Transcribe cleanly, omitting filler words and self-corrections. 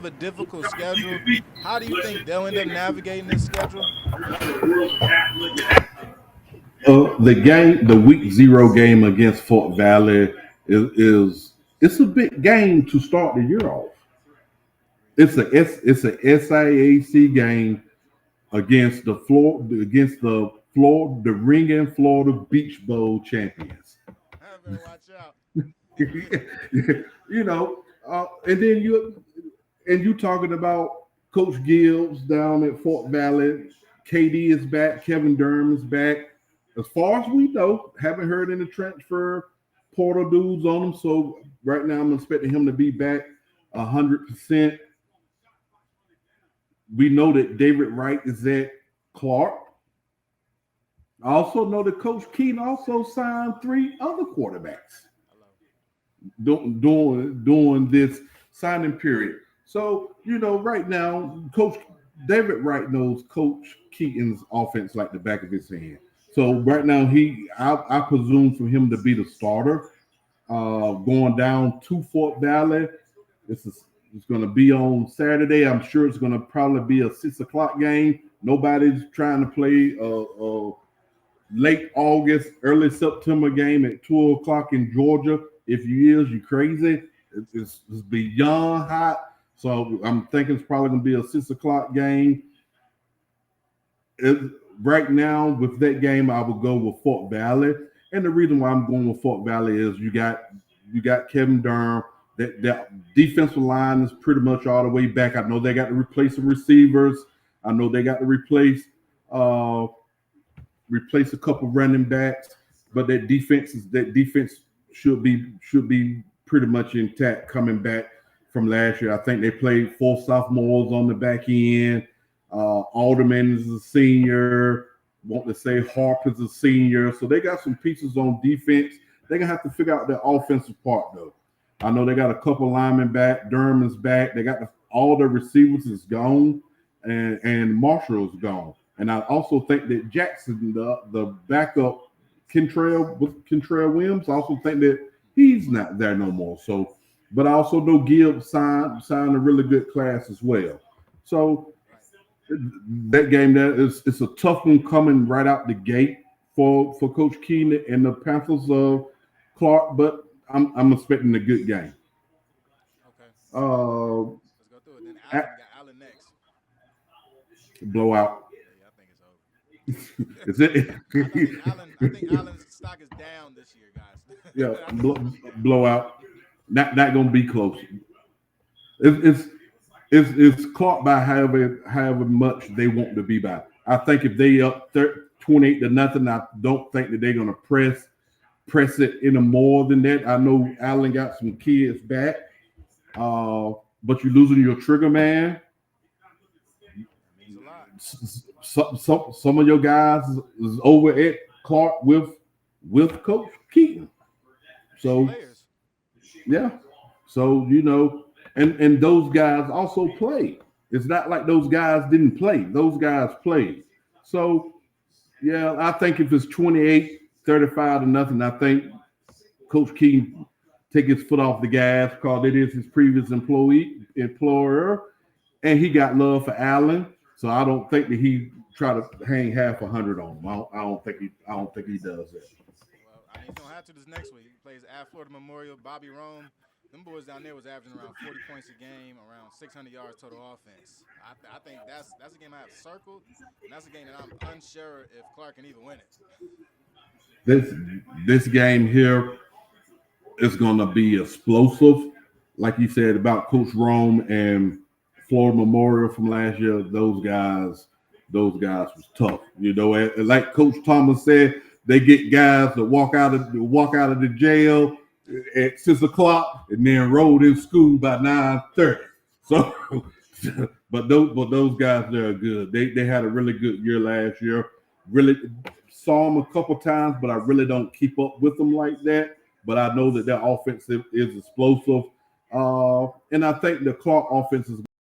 a difficult schedule. How do you think they'll end up navigating this schedule? The week zero game against Fort Valley is it's a big game to start the year off. It's a SIAC game against the ringing Florida Beach Bowl champions. I better watch out. you know, and you talking about Coach Gibbs down at Fort Valley. KD is back. Kevin Durham is back. As far as we know, haven't heard any transfer portal dudes on him. So right now, I'm expecting him to be back 100%. We know that David Wright is at Clark. I also know that Coach Keene also signed 3 other quarterbacks during this signing period. So, right now, Coach David Wright knows Coach Keaton's offense like the back of his hand. So right now, I presume for him to be the starter, going down to Fort Valley. It's going to be on Saturday. I'm sure it's going to probably be a 6 o'clock game. Nobody's trying to play a late August, early September game at 2 o'clock in Georgia. If you is, you crazy. It's beyond hot. So I'm thinking it's probably going to be a 6 o'clock game. Right now, with that game, I would go with Fort Valley. And the reason why I'm going with Fort Valley is you got Kevin Durham. That defensive line is pretty much all the way back. I know they got to replace the receivers. I know they got to replace a couple running backs, but that defense should be pretty much intact coming back from last year. I think they played 4 sophomores on the back end. Alderman is a senior. Want to say Harper's a senior. So they got some pieces on defense. They're gonna have to figure out their offensive part though. I know they got a couple linemen back. Durham is back. They got all the receivers is gone, and Marshall is gone. And I also think that Jackson, the backup, Kentrell Williams, I also think that he's not there no more. So, but I also know Gibbs signed a really good class as well. So that game it's a tough one coming right out the gate for Coach Keene and the Panthers of Clark, but I'm expecting a good game. Okay. Uh, Let's go through it. Then Allen next. Blowout. Yeah, I think it's over. Is it? I think Allen's stock is down this year, guys. Yeah, blowout. Not gonna be close. It's Clark by however much they want to be by. I think if they up 28-0, I don't think that they're gonna press it any more than that. I know Allen got some kids back, but you're losing your trigger man. That means a lot. Some of your guys is over at Clark with Coach Keaton. So yeah, so and those guys also played. It's not like those guys didn't play. Those guys played. So yeah, I think if it's 28-35-0, I think Coach Keaton take his foot off the gas because it is his previous employer, and he got love for Allen. So I don't think that he try to hang half 100 on him. I don't think he does that. Well, he's gonna have to this next week. He plays at Florida Memorial. Bobby Rome. Them boys down there was averaging around 40 points a game, around 600 yards total offense. I think that's a game I have circled, and that's a game that I'm unsure if Clark can even win it. This game here is going to be explosive, like you said about Coach Rome and Florida Memorial from last year. Those guys was tough. And like Coach Thomas said, they get guys that walk out of the jail at 6 o'clock and then enrolled in school by 9:30. So, but those guys, they're good. They had a really good year last year. Really saw them a couple times, but I really don't keep up with them like that. But I know that their offense is explosive, and I think the Clark offense is